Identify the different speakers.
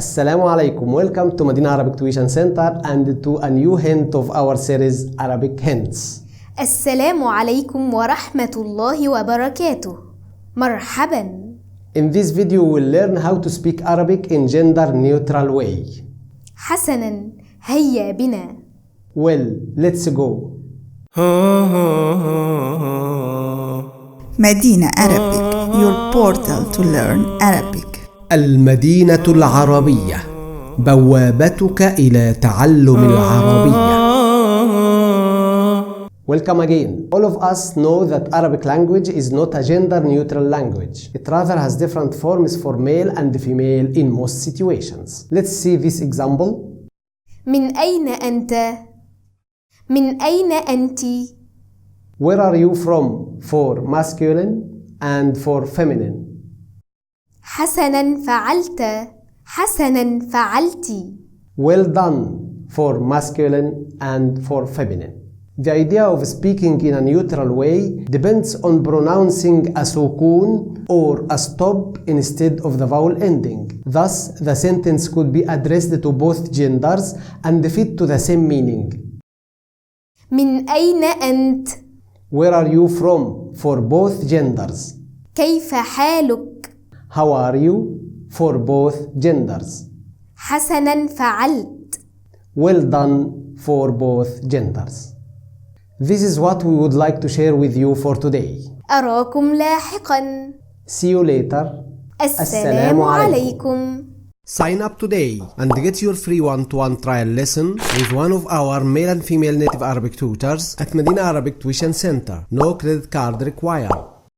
Speaker 1: Assalamu alaikum. Welcome to Madinah Arabic Tuition Center and to a new hint of our series Arabic Hints.
Speaker 2: السلام عليكم ورحمة الله وبركاته. مرحبا.
Speaker 1: In this video we will learn how to speak Arabic in gender neutral way.
Speaker 2: حسنا، هيا بنا.
Speaker 1: Well, let's go.
Speaker 3: Madinah Arabic, your portal to learn Arabic.
Speaker 1: المدينة العربية، بوابتك إلى تعلم العربية. Welcome again. All of us know that Arabic language is not a gender neutral language. It rather has different forms for male and female in most situations. Let's see this example.
Speaker 2: من أين أنت؟ من أين أنت؟
Speaker 1: Where are you from for masculine and for feminine?
Speaker 2: حسنا فعلت. حسنا فعلت.
Speaker 1: Well done for masculine and for feminine. The idea of speaking in a neutral way depends on pronouncing a sukun or a stop instead of the vowel ending. Thus, the sentence could be addressed to both genders and fit to the same meaning.
Speaker 2: من أين أنت؟
Speaker 1: Where are you from for both genders?
Speaker 2: كيف حالك؟
Speaker 1: How are you for both genders?
Speaker 2: حسنا فعلت.
Speaker 1: Well done for both genders. This is what we would like to share with you for today.
Speaker 2: أراكم لاحقا.
Speaker 1: See you later.
Speaker 2: السلام عليكم.
Speaker 1: Sign up today and get your free one-to-one trial lesson with one of our male and female native Arabic tutors at Madinah Arabic Tuition Center. No credit card required.